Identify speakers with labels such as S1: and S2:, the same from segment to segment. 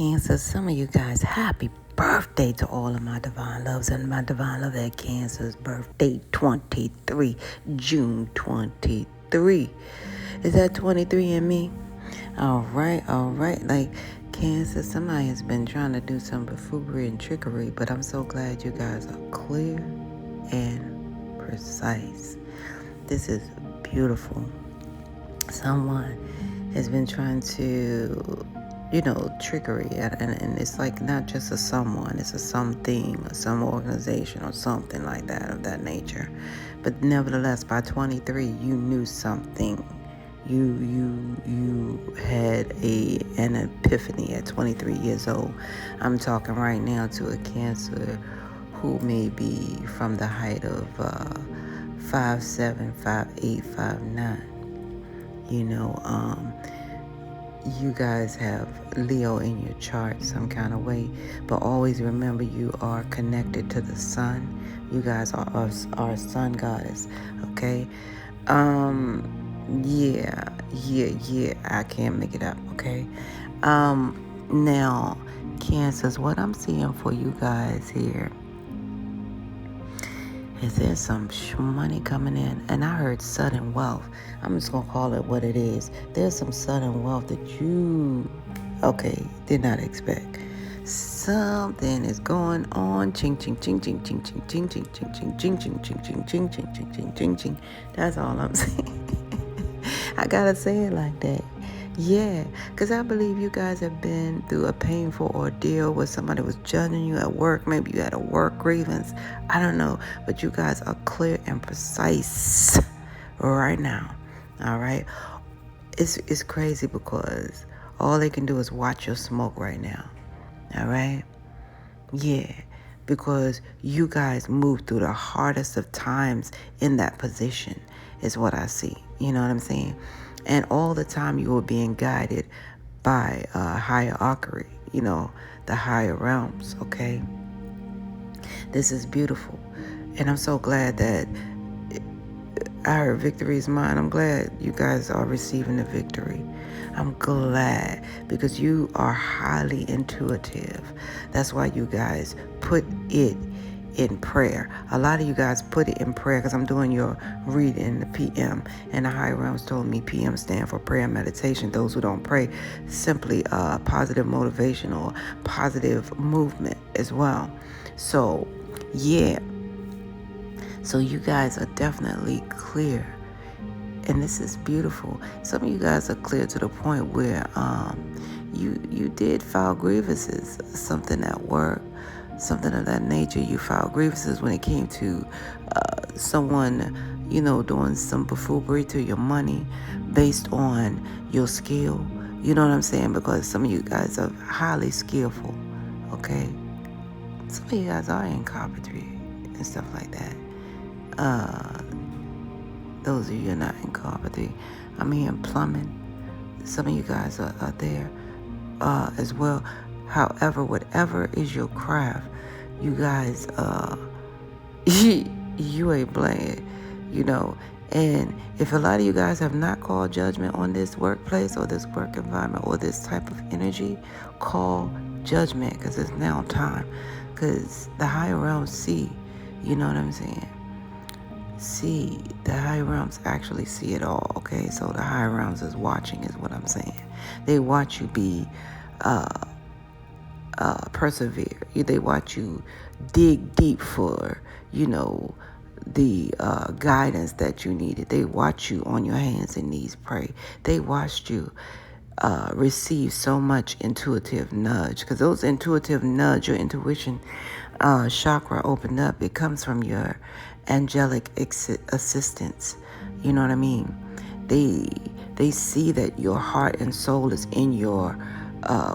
S1: Cancer, some of you guys, happy birthday to all of my divine loves and my divine love at Cancer's birthday, 23, June 23. Is that 23 in me? All right. Like Cancer, somebody has been trying to do some buffoonery and trickery, but I'm so glad you guys are clear and precise. This is beautiful. Someone has been trying to, trickery, and it's like not just a someone, it's a something, or some organization, or something like that of that nature. But nevertheless, by 23, you knew something. You had an epiphany at 23 years old. I'm talking right now to a Cancer who may be from the height of 5'7", 5'8", 5'9". You guys have Leo in your chart some kind of way, but always remember you are connected to the sun. You guys are our sun goddess, okay? Yeah, I can't make it up, okay? Now, Cancers, what I'm seeing for you guys here is there's some money coming in, and I heard sudden wealth. I'm just gonna call it what it is. There's some sudden wealth that you, did not expect. Something is going on. Ching ching ching ching ching ching ching ching ching ching ching ching ching ching ching ching ching ching ching ching. That's all I'm saying. I gotta say it like that. Yeah, because I believe you guys have been through a painful ordeal where somebody was judging you at work. Maybe you had a work grievance. I don't know. But you guys are clear and precise right now. All right? It's crazy because all they can do is watch your smoke right now. All right? Yeah, because you guys moved through the hardest of times in that position is what I see. You know what I'm saying? And all the time you were being guided by hierarchy, the higher realms, okay? This is beautiful. And I'm so glad that I heard victory is mine. I'm glad you guys are receiving the victory. I'm glad because you are highly intuitive. That's why you guys put it in prayer. A lot of you guys put it in prayer because I'm doing your reading in the PM, and the higher realms told me PM stand for prayer and meditation. Those who don't pray, simply positive motivation or positive movement as well. So, yeah. So you guys are definitely clear. And this is beautiful. Some of you guys are clear to the point where you did file grievances, something at work, something of that nature. You filed grievances when it came to someone, doing some buffoonery to your money based on your skill. You know what I'm saying? Because some of you guys are highly skillful, okay? Some of you guys are in carpentry and stuff like that. Those of you not in carpentry, I'm here in plumbing. Some of you guys are there as well. However, whatever is your craft, you guys, you ain't playing, And if a lot of you guys have not called judgment on this workplace or this work environment or this type of energy, call judgment because it's now time. Because the higher realms see, you know what I'm saying? See, the higher realms actually see it all, okay? So the higher realms is watching is what I'm saying. They watch you be persevere. They watch you dig deep for, the guidance that you needed. They watch you on your hands and knees pray. They watched you receive so much intuitive nudge, because those intuitive nudge, your intuition chakra opened up. It comes from your angelic assistance. You know what I mean? They see that your heart and soul is in your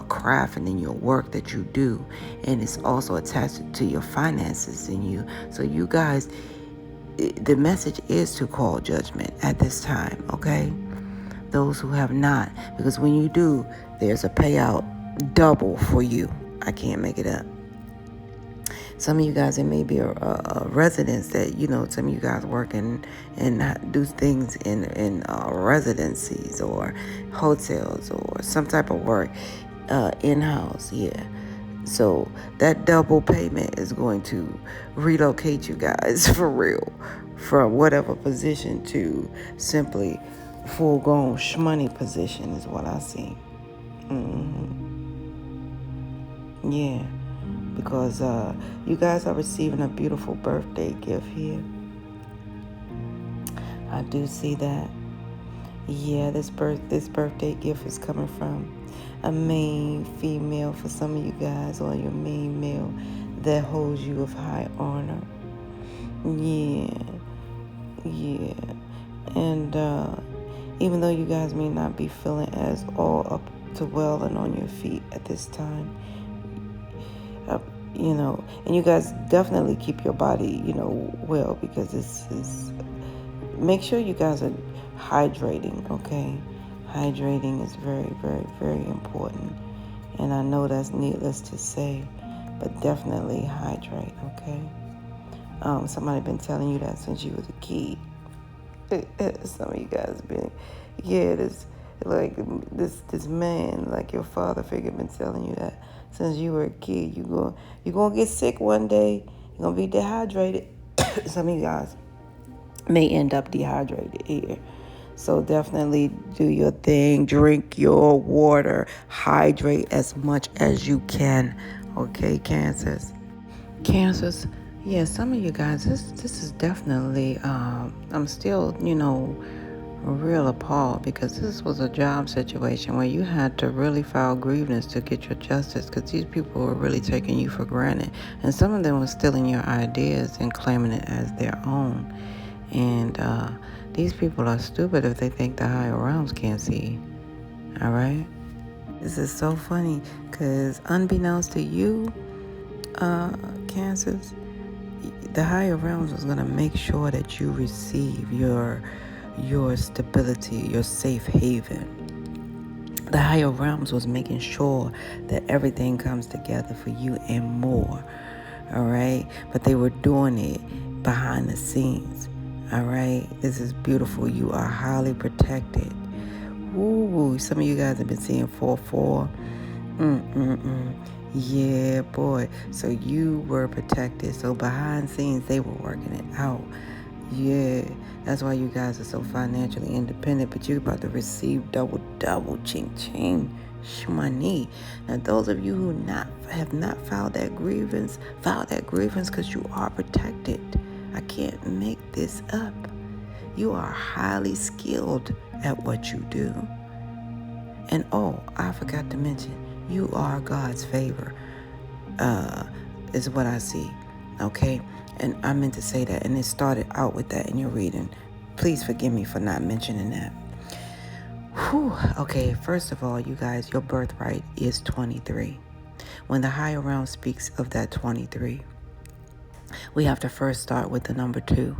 S1: craft and in your work that you do, and it's also attached to your finances in you. So you guys, the message is to call judgment at this time, okay? Those who have not, because when you do, there's a payout double for you. I can't make it up. Some of you guys, it may be a residence that, some of you guys work in and do things in residencies or hotels or some type of work. in-house, yeah. So that double payment is going to relocate you guys for real from whatever position to simply full-grown shmoney position is what I see. Yeah, because you guys are receiving a beautiful birthday gift here. I do see that. Yeah, this birthday gift is coming from a main female for some of you guys, or your main male that holds you with high honor. Yeah. And even though you guys may not be feeling as all up to well and on your feet at this time, and you guys definitely keep your body, well, because this is, make sure you guys are hydrating, okay? Hydrating is very, very, very important. And I know that's needless to say, but definitely hydrate, okay? Somebody been telling you that since you was a kid. Some of you guys been, this man, like your father figure, been telling you that since you were a kid. You're gonna get sick one day. You're gonna be dehydrated. Some of you guys may end up dehydrated here. So definitely do your thing. Drink your water. Hydrate as much as you can. Okay, Cancers? Yeah, some of you guys, this is definitely, I'm still, real appalled, because this was a job situation where you had to really file grievance to get your justice, because these people were really taking you for granted. And some of them were stealing your ideas and claiming it as their own. And these people are stupid if they think the higher realms can't see. All right? This is so funny, because unbeknownst to you, Cancers, the higher realms was going to make sure that you receive your stability, your safe haven. The higher realms was making sure that everything comes together for you and more. All right? But they were doing it behind the scenes. All right? This is beautiful. You are highly protected. Woo. Some of you guys have been seeing 4-4. Yeah, boy. So you were protected. So behind scenes, they were working it out. Yeah, that's why you guys are so financially independent. But you're about to receive double, ching, shmoney. Now, those of you who have not filed that grievance because you are protected. I can't make this up. You are highly skilled at what you do. And I forgot to mention, you are God's favor, is what I see, okay? And I meant to say that, and it started out with that in your reading. Please forgive me for not mentioning that. Whew. Okay, first of all, you guys, your birthright is 23. When the higher realm speaks of that 23, we have to first start with the number 2.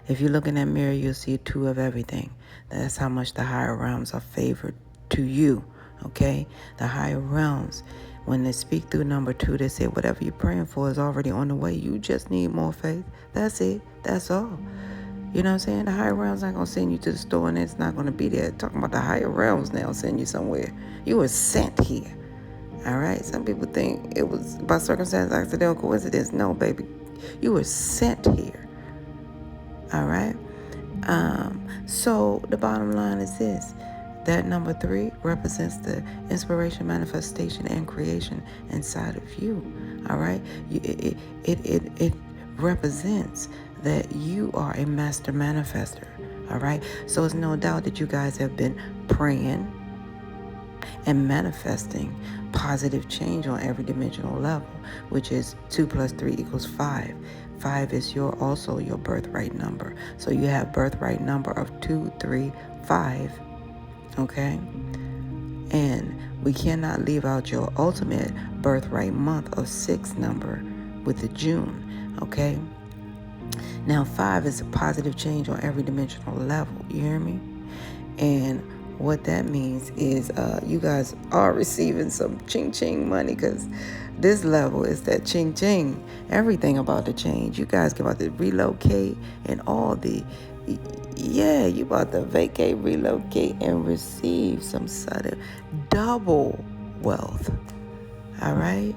S1: If you look in that mirror, you'll see 2 of everything. That's how much the higher realms are favored to you. Okay, the higher realms, when they speak through number 2, they say whatever you're praying for is already on the way. You just need more faith. That's it. That's all. You know what I'm saying? The higher realms not going to send you to the store and it's not going to be there. Talking about the higher realms now send you somewhere. You were sent here. All right? Some people think it was by circumstance, accidental, coincidence. No, baby. You were sent here. All right? So the bottom line is this. That number 3 represents the inspiration, manifestation, and creation inside of you. All right? It represents that you are a master manifester. All right? So it's no doubt that you guys have been praying and manifesting positive change on every dimensional level, which is 2 + 3 = 5. 5 is also your birthright number. So you have birthright number of 2, 3, 5. Okay? And we cannot leave out your ultimate birthright month of 6 number with the June. Okay? Now 5 is a positive change on every dimensional level. You hear me? And what that means is you guys are receiving some ching money, because this level is that ching. Everything about to change. You guys about to relocate and all the... Yeah, you about to vacate, relocate, and receive some sudden double wealth. All right?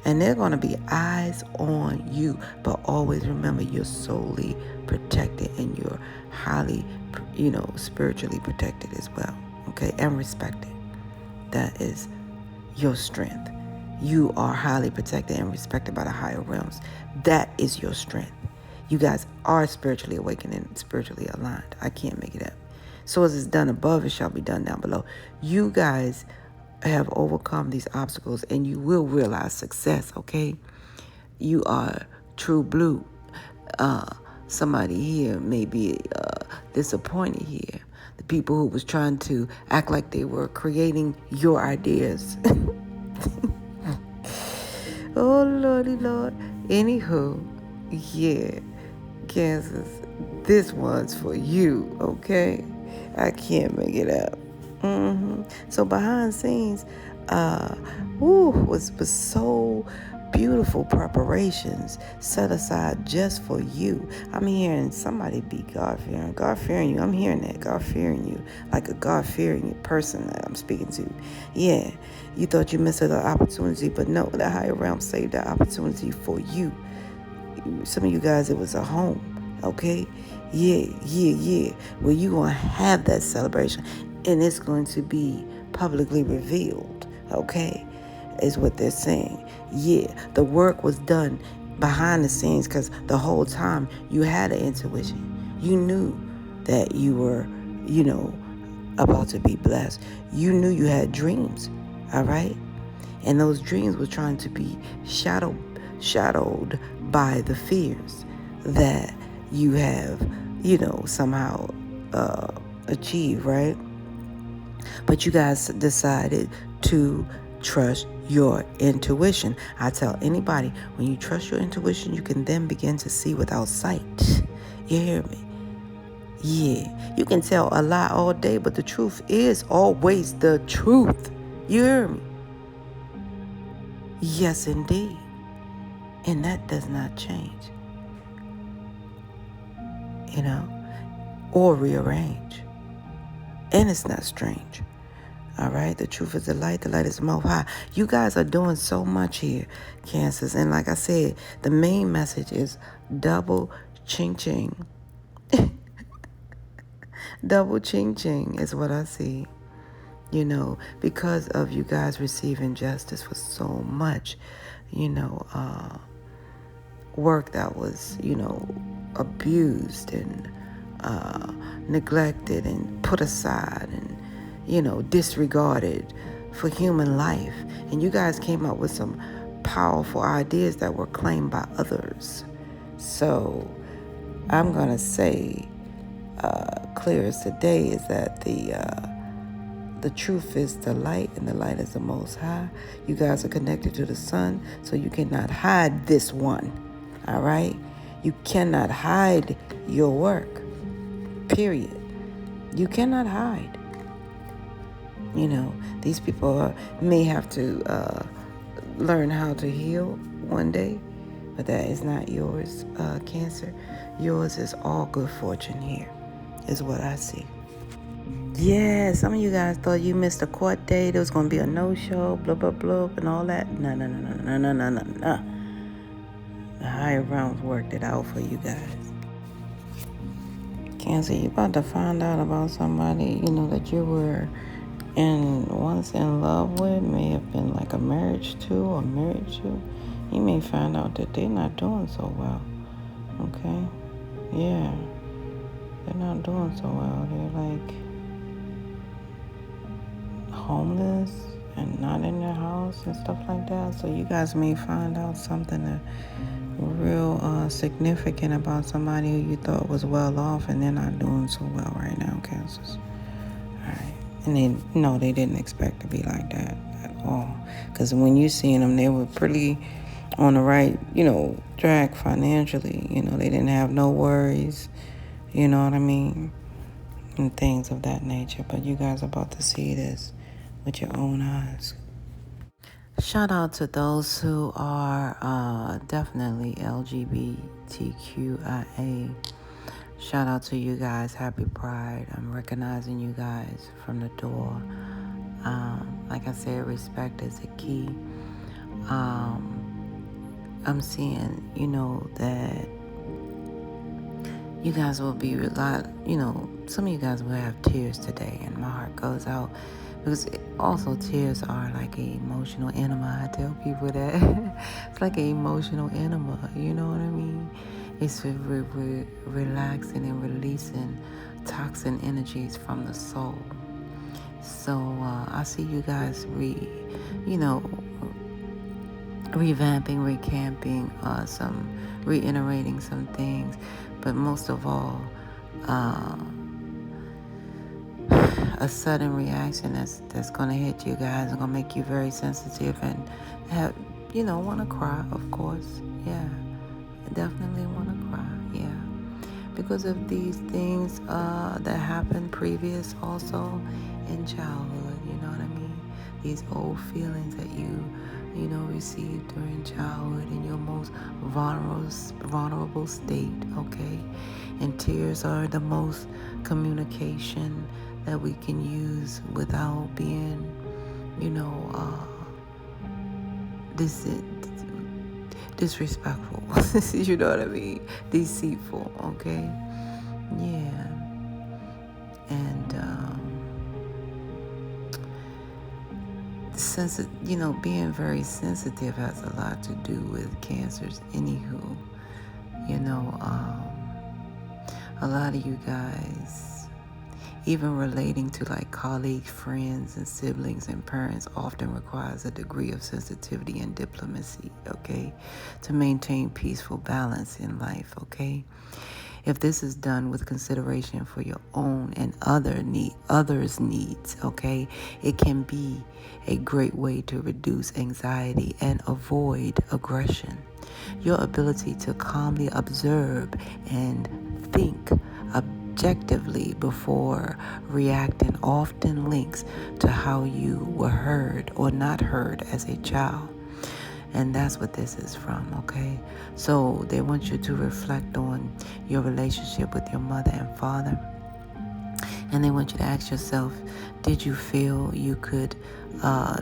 S1: And they're going to be eyes on you. But always remember, you're solely protected and you're highly, spiritually protected as well. Okay? And respected. That is your strength. You are highly protected and respected by the higher realms. That is your strength. You guys are spiritually awakened and spiritually aligned. I can't make it up. So as it's done above, it shall be done down below. You guys have overcome these obstacles and you will realize success, okay? You are true blue. Somebody here may be disappointed here. The people who was trying to act like they were creating your ideas. Oh, Lordy Lord. Anywho, yeah, Kansas, this one's for you, okay? I can't make it up. So behind the scenes, was so beautiful preparations set aside just for you. I'm hearing somebody be God-fearing you. I'm hearing that, God-fearing you, like a God-fearing person that I'm speaking to. Yeah, you thought you missed the opportunity, but no, the higher realm saved that opportunity for you. Some of you guys, it was a home, okay? Yeah. Well, you're going to have that celebration, and it's going to be publicly revealed, okay? Is what they're saying. Yeah, the work was done behind the scenes because the whole time you had an intuition. You knew that you were, about to be blessed. You knew you had dreams, all right? And those dreams were trying to be shadowed by the fears that you have, somehow achieved, right? But you guys decided to trust your intuition. I tell anybody, when you trust your intuition, you can then begin to see without sight. You hear me? Yeah. You can tell a lie all day, but the truth is always the truth. You hear me? Yes, indeed. And that does not change. Or rearrange. And it's not strange. All right? The truth is the light. The light is the most high. You guys are doing so much here, Cancers. And like I said, the main message is double ching-ching. Double ching-ching is what I see. Because of you guys receiving justice for so much, work that was, abused and neglected and put aside and, disregarded for human life. And you guys came up with some powerful ideas that were claimed by others. So I'm going to say, clear as today, is that the truth is the light, and the light is the most high. You guys are connected to the sun, so you cannot hide this one. All right? You cannot hide your work. Period. You cannot hide. These people may have to learn how to heal one day, but that is not yours, Cancer. Yours is all good fortune here, is what I see. Yeah, some of you guys thought you missed a court date. It was going to be a no-show, blah, blah, blah, and all that. No. The higher realms worked it out for you guys. Cancer, you about to find out about somebody, that you were once in love with, may have been like a marriage to or married to. You may find out that they're not doing so well. Okay? Yeah. They're not doing so well. They're like homeless and not in their house and stuff like that. So you guys may find out something that real significant about somebody who you thought was well off, and they're not doing so well right now, Cancers. All right. And they didn't expect to be like that at all. Because when you seen them, they were pretty on the right, track financially. They didn't have no worries, you know what I mean? And things of that nature. But you guys are about to see this with your own eyes. Shout out to those who are definitely LGBTQIA. Shout out to you guys. Happy Pride. I'm recognizing you guys from the door. Like I said, respect is a key. I'm seeing, that you guys will be some of you guys will have tears today, and my heart goes out because also tears are like an emotional enema. I tell people that it's like an emotional enema. You know what I mean? It's relaxing and releasing toxin energies from the soul. So I see you guys revamping, recamping, reiterating some things, but most of all, a sudden reaction that's going to hit you guys and going to make you very sensitive and have, want to cry, of course. Yeah, definitely want to cry. Yeah, because of these things that happened previous also in childhood. You know what I mean? These old feelings that you received during childhood in your most vulnerable state, okay? And tears are the most communication that we can use without being, disrespectful. You know what I mean? Deceitful, okay? Yeah. And being very sensitive has a lot to do with cancers. Anywho, a lot of you guys, even relating to like colleagues, friends, and siblings and parents, often requires a degree of sensitivity and diplomacy, okay, to maintain peaceful balance in life, okay? If this is done with consideration for your own and others' needs, okay, it can be a great way to reduce anxiety and avoid aggression. Your ability to calmly observe and think objectively before reacting often links to how you were heard or not heard as a child. And that's what this is from, okay? So they want you to reflect on your relationship with your mother and father. And they want you to ask yourself, did you feel you could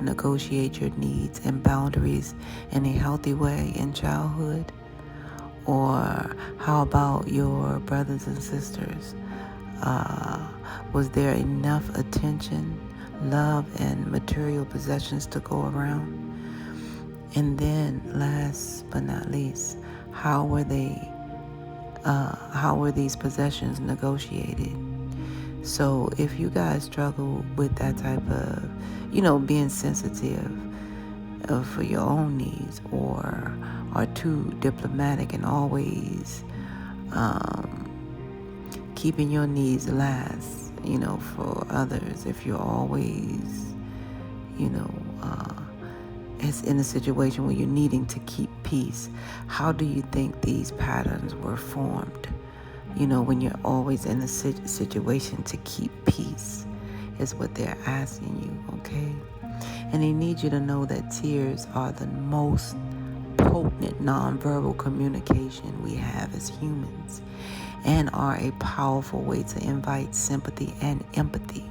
S1: negotiate your needs and boundaries in a healthy way in childhood? Or how about your brothers and sisters? Was there enough attention, love, and material possessions to go around? And then, last but not least, how were these possessions negotiated? So if you guys struggle with that type of, being sensitive for your own needs, or are too diplomatic and always keeping your needs last, for others, if you're always, it's in a situation where you're needing to keep peace, how do you think these patterns were formed? When you're always in a situation to keep peace is what they're asking you, okay? And they need you to know that tears are the most potent nonverbal communication we have as humans, and are a powerful way to invite sympathy and empathy.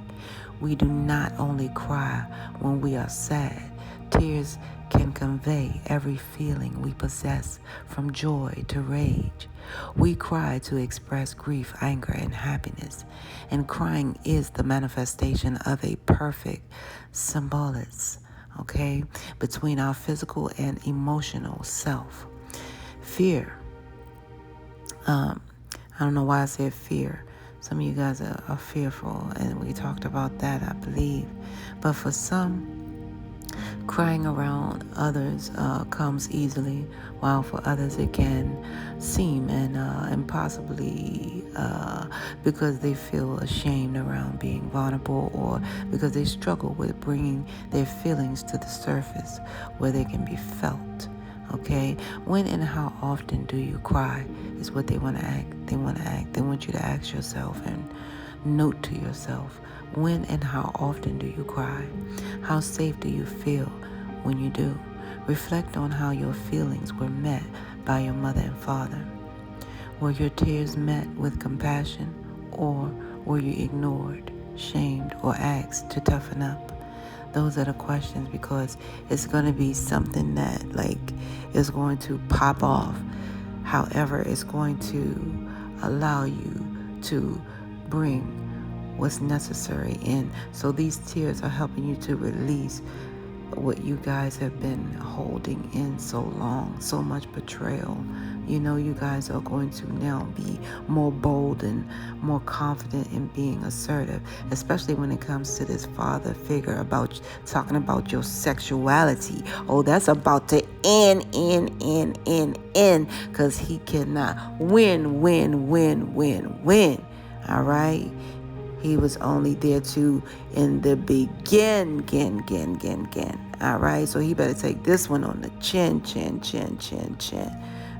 S1: We do not only cry when we are sad. Tears can convey every feeling we possess, from joy to rage. We cry to express grief, anger, and happiness. And crying is the manifestation of a perfect symbolism, okay, between our physical and emotional self. Fear. I don't know why I said fear. Some of you guys are fearful, and we talked about that, I believe. But for some, crying around others comes easily, while for others it can seem and possibly because they feel ashamed around being vulnerable, or because they struggle with bringing their feelings to the surface where they can be felt. Okay, when and how often do you cry is what they want to act. They want you to ask yourself and note to yourself, when and how often do you cry? How safe do you feel when you do? Reflect on how your feelings were met by your mother and father. Were your tears met with compassion, or were you ignored, shamed, or asked to toughen up? Those are the questions, because it's going to be something that is going to pop off. However, it's going to allow you to bring what's necessary in. So these tears are helping you to release what you guys have been holding in so long, so much betrayal. You guys are going to now be more bold and more confident in being assertive, especially when it comes to this father figure talking about your sexuality. Oh, that's about to end, because he cannot win. All right? He was only there to in the begin. All right? So he better take this one on the chin.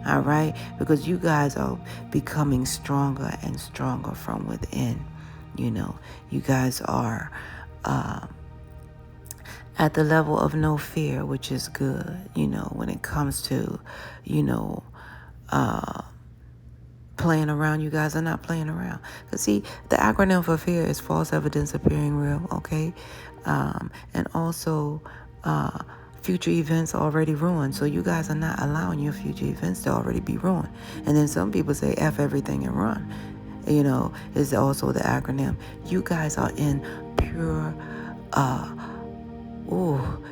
S1: All right? Because you guys are becoming stronger and stronger from within. You guys are at the level of no fear, which is good, when it comes to, playing around. You guys are not playing around. Because see, the acronym for fear is false evidence appearing real, okay? And also future events already ruined. So you guys are not allowing your future events to already be ruined. And then some people say F everything and run, is also the acronym. You guys are in pure,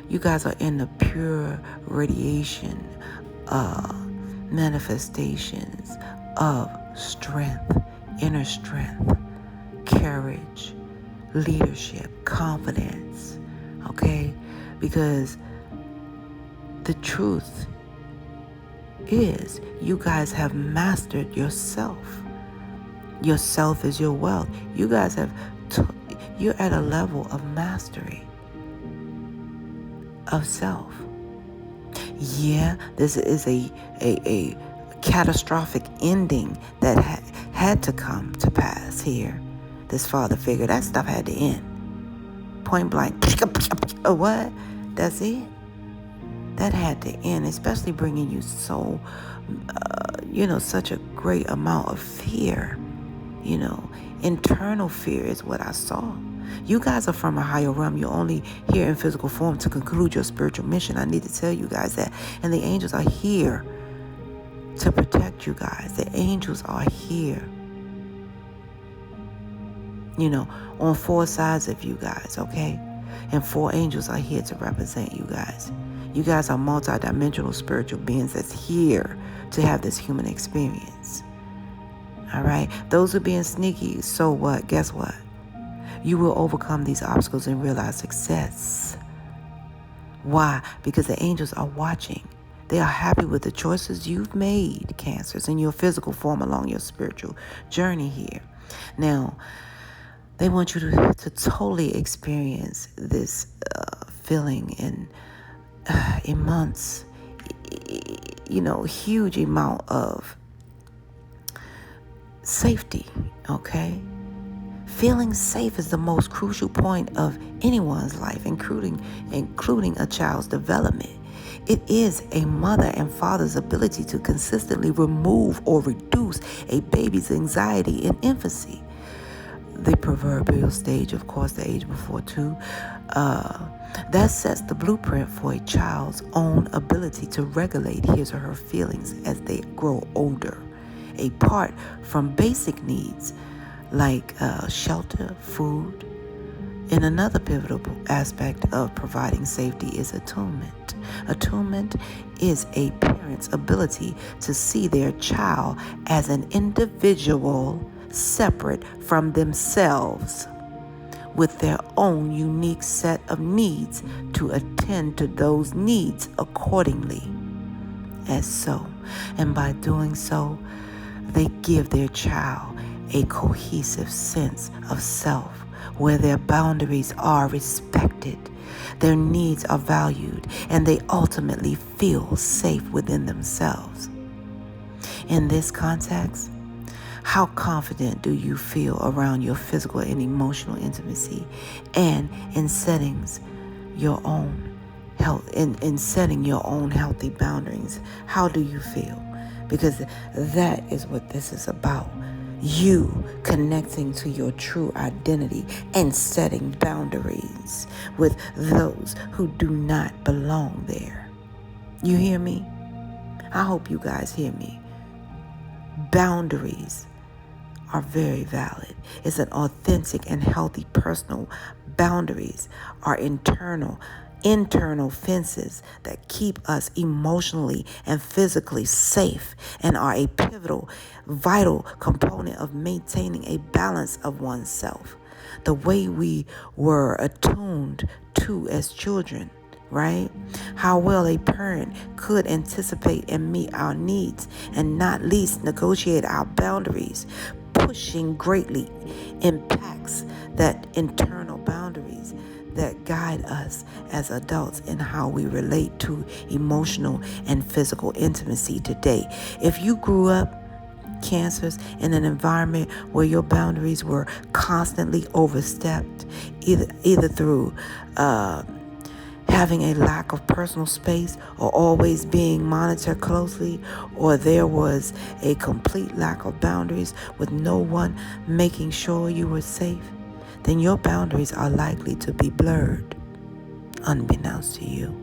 S1: you guys are in the pure radiation, manifestations of strength, inner strength, courage, leadership, confidence, okay? Because the truth is you guys have mastered yourself. Yourself is your wealth. You guys you're at a level of mastery of self. Yeah, this is a catastrophic ending that had to come to pass here. This father figure, that stuff had to end. Point blank. What? That's it? That had to end, especially bringing you so, such a great amount of fear. Internal fear is what I saw. You guys are from a higher realm. You're only here in physical form to conclude your spiritual mission. I need to tell you guys that. And the angels are here to protect you guys. The angels are here, on 4 sides of you guys, okay? And 4 angels are here to represent you guys. You guys are multidimensional spiritual beings that's here to have this human experience. All right? Those who are being sneaky, so what? Guess what? You will overcome these obstacles and realize success. Why? Because the angels are watching. They are happy with the choices you've made, Cancers, in your physical form along your spiritual journey here. Now, they want you to totally experience this feeling in months, huge amount of safety, okay? Feeling safe is the most crucial point of anyone's life, including a child's development. It is a mother and father's ability to consistently remove or reduce a baby's anxiety in infancy. The proverbial stage, of course, the age before 2, that sets the blueprint for a child's own ability to regulate his or her feelings as they grow older. Apart from basic needs like shelter, food. And another pivotal aspect of providing safety is attunement. Attunement is a parent's ability to see their child as an individual separate from themselves, with their own unique set of needs, to attend to those needs accordingly. As so, and by doing so, they give their child a cohesive sense of self, where their boundaries are respected, their needs are valued, and they ultimately feel safe within themselves. In this context, how confident do you feel around your physical and emotional intimacy, and in settings your own health, in setting your own healthy boundaries? How do you feel? Because that is what this is about. you connecting to your true identity and setting boundaries with those who do not belong there. You hear me? I hope you guys hear me. Boundaries are very valid. It's an authentic and healthy personal boundaries are internal fences that keep us emotionally and physically safe and are a pivotal, vital component of maintaining a balance of oneself. The way we were attuned to as children, right? How well a parent could anticipate and meet our needs and not least negotiate our boundaries, pushing greatly impacts that internal boundaries that guide us as adults in how we relate to emotional and physical intimacy today. If you grew up cancers in an environment where your boundaries were constantly overstepped, either through having a lack of personal space or always being monitored closely, or there was a complete lack of boundaries with no one making sure you were safe, then your boundaries are likely to be blurred, unbeknownst to you.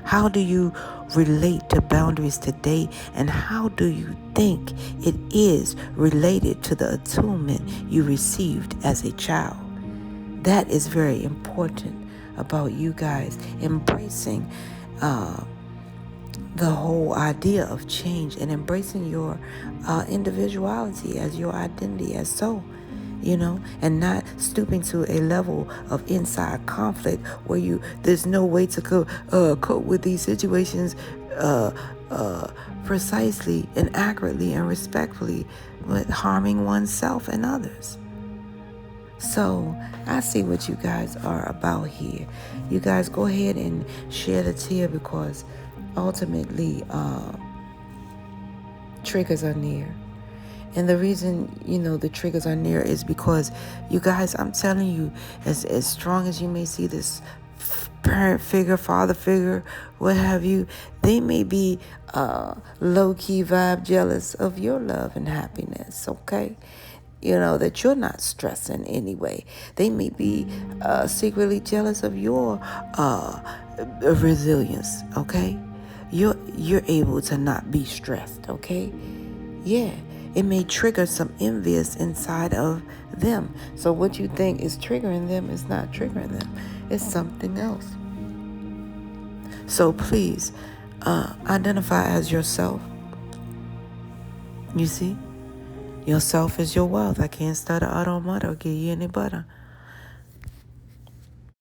S1: How do you relate to boundaries today, and how do you think it is related to the attunement you received as a child? That is very important about you guys embracing the whole idea of change and embracing your individuality as your identity as soul, and not stooping to a level of inside conflict where there's no way to cope with these situations precisely and accurately and respectfully, but harming oneself and others. So I see what you guys are about here. You guys go ahead and share the tear, because ultimately triggers are near. And the reason, the triggers are near is because, you guys, I'm telling you, as strong as you may see this parent figure, father figure, what have you, they may be low-key vibe jealous of your love and happiness, okay? That you're not stressing anyway. They may be secretly jealous of your resilience, okay? You're able to not be stressed, okay? Yeah, it may trigger some envious inside of them. So what you think is triggering them is not triggering them. It's something else. So please, identify as yourself. You see? Yourself is your wealth. I can't stutter out on mud or give you any butter.